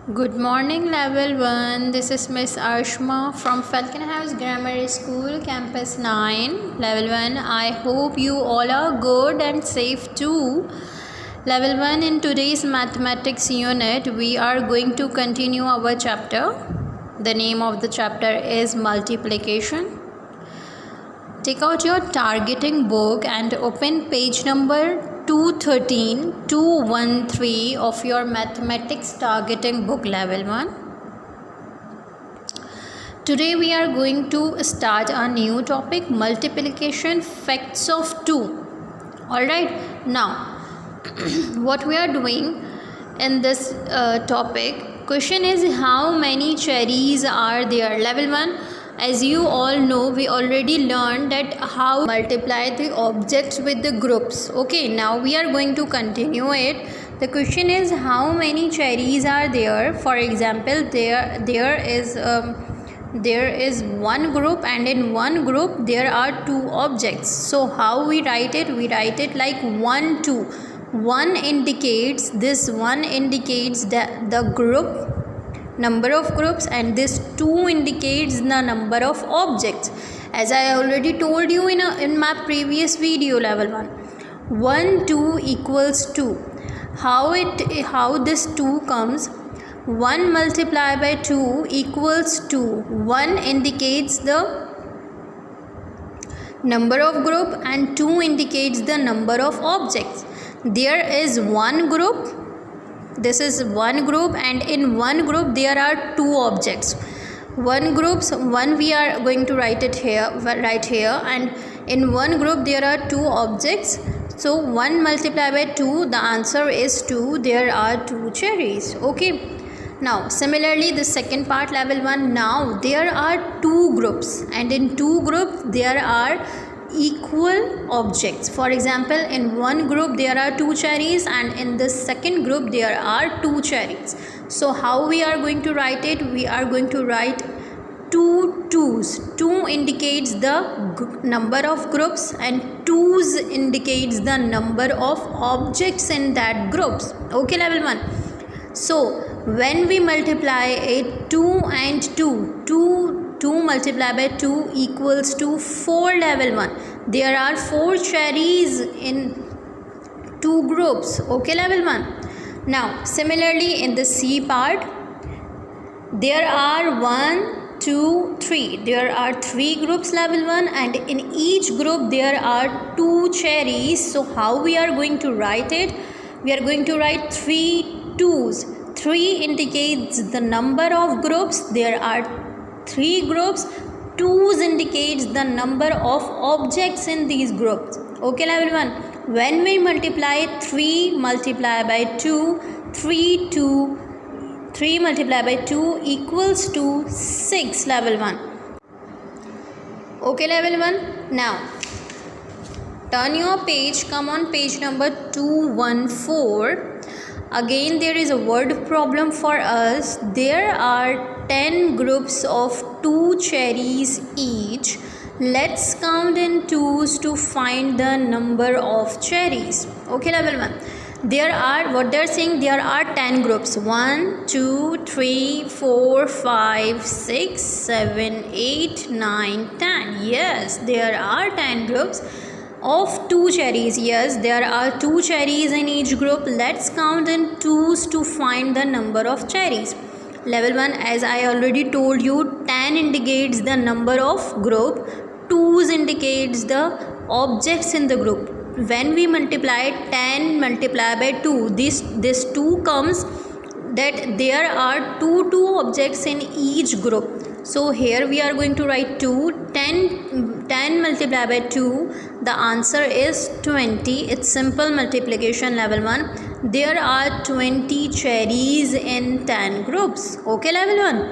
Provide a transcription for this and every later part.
Good morning, level 1. This is Miss Arshma from Falcon House Grammar School, Campus 9. Level 1. I hope you all are good and safe too. Level 1, in today's mathematics unit, we are going to continue our chapter. The name of the chapter is multiplication. Take out your targeting book and open page number 213 of your mathematics targeting book, level 1. Today we are going to start a new topic, multiplication facts of 2. Alright, now what we are doing in this topic, question is how many cherries are there, level 1. As you all know, we already learned that how multiply the objects with the groups. Okay, now we are going to continue it. The question is how many cherries are there. For example, there is one group, and in one group there are two objects. So how we write it? We write it like 1 2. One indicates the group, number of groups, and this 2 indicates the number of objects. As I already told you in my previous video, level 1 2 equals 2. How this 2 comes? 1 multiplied by 2 equals 2. 1 indicates the number of group and 2 indicates the number of objects. There is one group. This is one group, and in one group there are two objects. One we are going to write it here, right here, and in one group there are two objects. So 1 multiplied by 2, the answer is 2. There are 2 cherries. Okay. Now similarly the second part, level 1. Now there are two groups, and in two groups there are equal objects. For example, in one group there are 2 cherries, and in the second group there are 2 cherries. So how we are going to write it? We are going to write 2 2's. 2 indicates the number of groups, and 2's indicates the number of objects in that groups. Okay, level 1. So when we multiply it, 2 and 2 multiplied by 2 equals to 4, level 1. There are 4 cherries in 2 groups. Okay, level 1. Now similarly in the C part, there are 1 2 3. There are 3 groups, level 1, and in each group there are 2 cherries. So how we are going to write it? We are going to write 3 2's. 3 indicates the number of groups. There are 3 groups. 2's indicates the number of objects in these groups. Okay, level 1. When we multiply 3 multiplied by 2, 3 multiplied by 2 equals to 6, level 1. Okay, level 1. Now turn your page, come on page number 214. Again there is a word problem for us. There are 10 groups of 2 cherries each. Let's count in 2's to find the number of cherries. Okay, level 1. There are, what they're saying, there are 10 groups. 1 2 3 4 5 6 7 8 9 10. Yes, there are 10 groups of 2 cherries. Yes, there are 2 cherries in each group. Let's count in 2's to find the number of cherries. Level 1, as I already told you, 10 indicates the number of group, 2's indicates the objects in the group. When we multiply 10 multiplied by 2, this 2 comes that there are 2 objects in each group. So here we are going to write 2. 10 multiplied by 2, the answer is 20. It's simple multiplication, level 1. There are 20 cherries in 10 groups. Okay, level 1.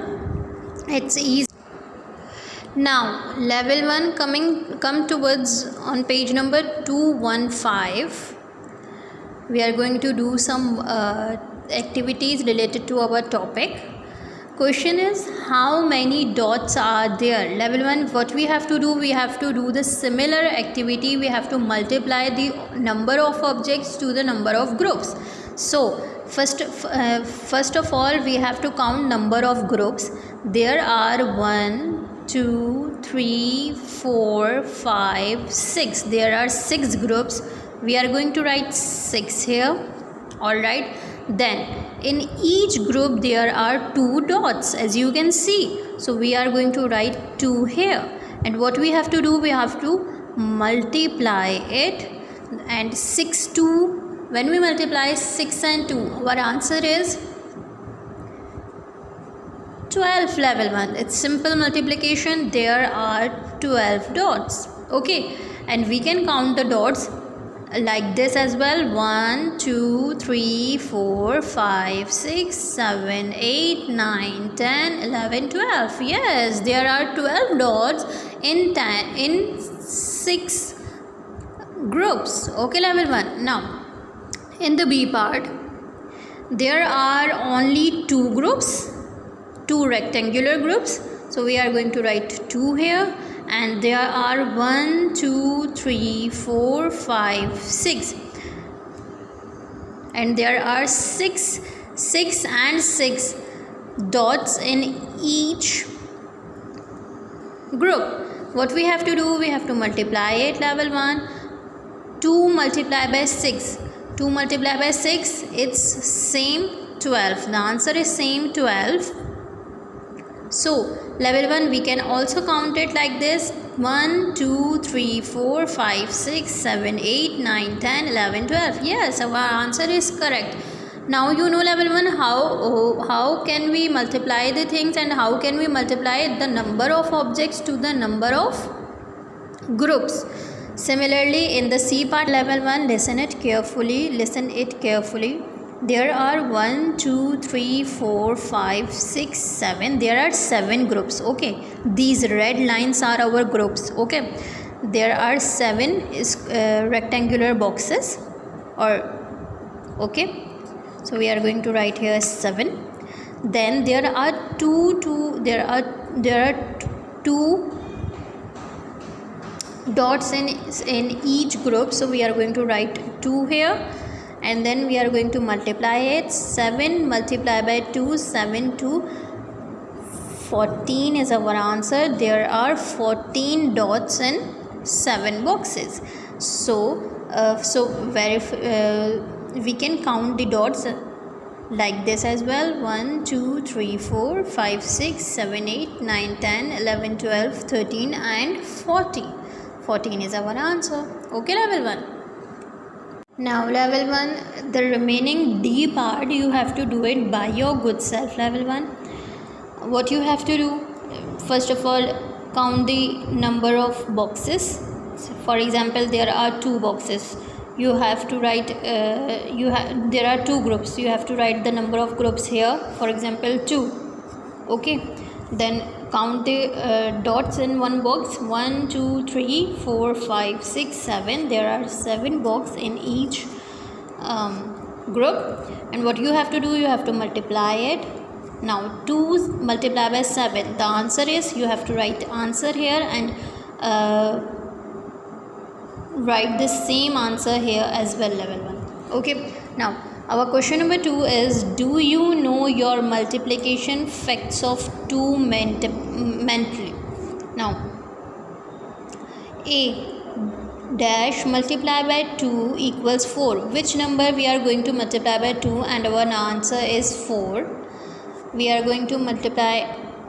It's easy. Now level 1, come towards on page number 215. We are going to do some activities related to our topic. Question is how many dots are there? Level 1, what we have to do? We have to do the similar activity. We have to multiply the number of objects to the number of groups. So first of all we have to count number of groups. There are 1 2 3 4 5 6. There are 6 groups. We are going to write 6 here. All right, then in each group there are 2 dots, as you can see. So we are going to write 2 here, and what we have to do, we have to multiply it, and 6 2, when we multiply 6 and 2, our answer is 12. Level 1, it's simple multiplication. There are 12 dots. Okay, and we can count the dots like this as well. 1 2 3 4 5 6 7 8 9 10 11 12. Yes, there are 12 dots in 6 groups. Okay, level 1. Now in the B part, there are only 2 groups, 2 rectangular groups. So we are going to write 2 here, and there are 1 2 3 4 5 6, and there are 6 and 6 dots in each group. What we have to do, we have to multiply it. Level 1, 2 multiplied by 6, 2 multiplied by 6, it's same 12. The answer is same 12. So level 1, we can also count it like this: 1 2 3 4 5 6 7 8 9 10 11 12. Yes, our answer is correct. Now you know, level 1, how can we multiply the things, and how can we multiply the number of objects to the number of groups. Similarly, in the C part, level 1, listen it carefully. There are 1 2 3 4 5 6 7. There are 7 groups. Okay, these red lines are our groups. Okay, there are 7 rectangular boxes, okay, so we are going to write here 7. Then there are there are 2 dots in each group, so we are going to write 2 here, and then we are going to multiply it. 7 multiplied by 2, 7 2 14 is our answer. There are 14 dots in 7 boxes. So we can count the dots like this as well: 1 2 3 4 5 6 7 8 9 10 11 12 13 and 14. 14 is our answer. Okay, level 1. Now level 1, the remaining D part, you have to do it by your good self. Level 1, what you have to do, first of all, count the number of boxes. For example, there are 2 boxes. You have to write there are 2 groups. You have to write the number of groups here. For example, 2. Okay, then count the dots in one box: 1 2 3 4 5 6 7. There are 7 boxes in each group, and what you have to do, you have to multiply it. Now 2 multiplied by 7, the answer is, you have to write answer here and write the same answer here as well. Level 1. Okay, now our question number 2 is: do you know your multiplication facts of 2 mentally? Now, A dash multiplied by 2 equals 4. Which number we are going to multiply by 2 and our answer is 4? We are going to multiply,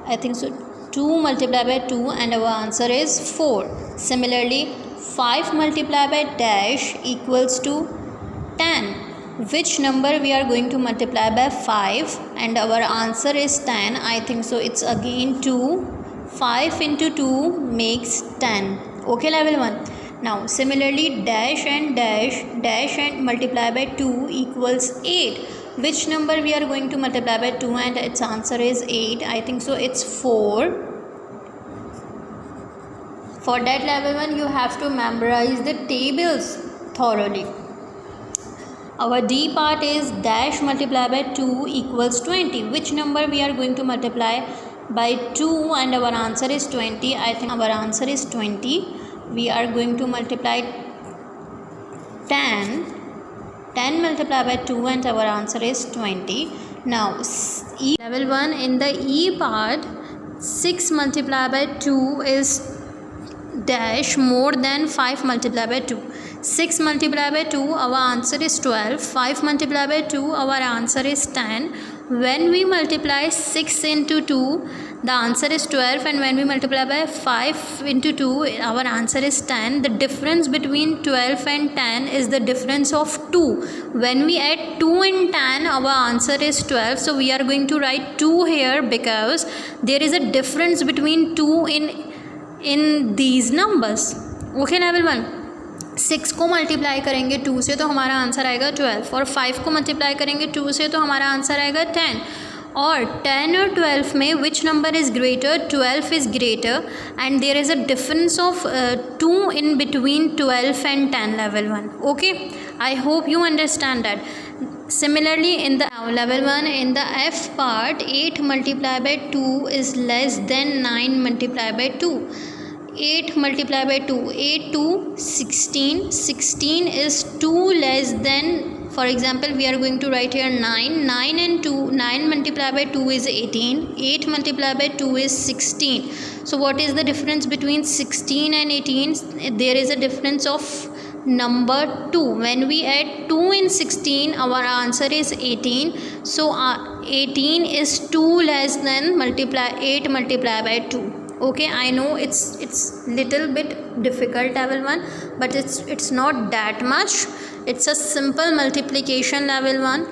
I think so, 2 multiplied by 2 and our answer is 4. Similarly, 5 multiplied by dash equals to 10. Which number we are going to multiply by 5 and our answer is 10? I think so, it's again 2. 5 into 2 makes 10. Okay, level 1. Now similarly, dash and multiply by 2 equals 8. Which number we are going to multiply by 2 and its answer is 8? I think so, it's 4. For that, level 1, you have to memorize the tables thoroughly. Our D part is dash multiplied by 2 equals 20. Which number we are going to multiply by 2 and our answer is 20? I think our answer is 20. We are going to multiply 10 10 multiplied by 2 and our answer is 20. Now level 1, in the E part, 6 multiplied by 2 is dash more than 5 multiplied by 2. 6 multiplied by 2, our answer is 12. 5 multiplied by 2, our answer is 10. When we multiply 6 into 2, the answer is 12, and when we multiply by 5 into 2, our answer is 10. The difference between 12 and 10 is the difference of 2. When we add 2 and 10, our answer is 12. So we are going to write 2 here because there is a difference between 2 in these numbers. Okay, level 1. 6 को multiply करेंगे 2 से तो हमारा answer आएगा 12, और 5 को multiply करेंगे 2 से तो हमारा आंसर आएगा 10. और 10 और 12 में which number is greater? 12 is greater, and there is a difference of 2 in between 12 and 10, level 1. Okay, I hope you understand that. Similarly, in the level 1, in the F part, 8 multiplied by 2 is less than 9 multiplied by 2. 8 multiplied by 2, 8 to 16, 16 is 2 less than, for example, we are going to write here 9, 9 and 2, 9 multiplied by 2 is 18, 8 multiplied by 2 is 16. So what is the difference between 16 and 18? There is a difference of number 2. When we add 2 in 16, our answer is 18. So 18 is 2 less than 8 multiplied by 2. Okay, I know it's little bit difficult, level 1, but it's not that much. It's a simple multiplication, level 1.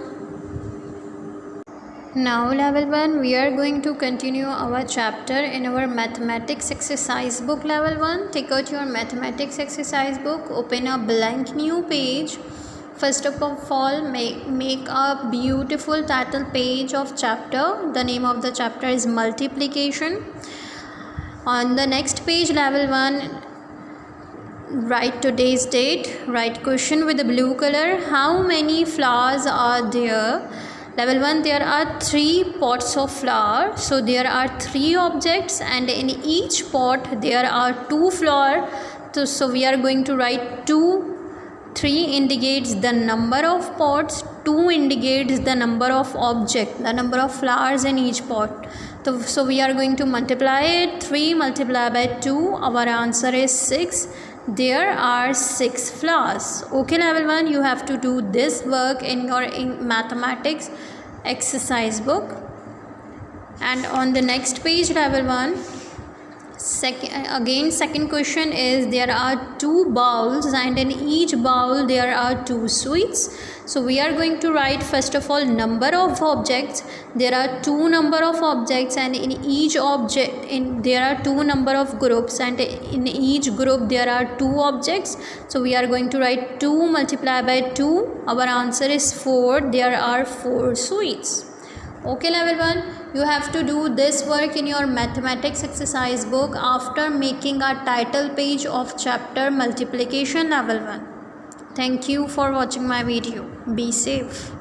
Now level 1, we are going to continue our chapter in our mathematics exercise book, level 1. Take out your mathematics exercise book, open a blank new page. First of all, make a beautiful title page of chapter. The name of the chapter is multiplication. On the next page, level 1, write today's date, write question with the blue color. How many flowers are there? Level 1, there are 3 pots of flower. So there are 3 objects, and in each pot there are 2 flowers. So we are going to write 2. 3 indicates the number of pots, 2 indicates the number of objects, the number of flowers in each pot. So we are going to multiply it. 3 multiplied by 2, our answer is 6. There are 6 flowers. Okay, level 1, you have to do this work in your mathematics exercise book. And on the next page, level 1, second question is, there are 2 bowls, and in each bowl there are 2 sweets. So we are going to write first of all number of objects. There are 2 number of objects, and in each object there are 2 number of groups, and in each group there are 2 objects. So we are going to write 2 multiplied by 2. Our answer is 4. There are 4 sweets. Okay, level 1, you have to do this work in your mathematics exercise book after making a title page of chapter multiplication, level 1. Thank you for watching my video. Be safe.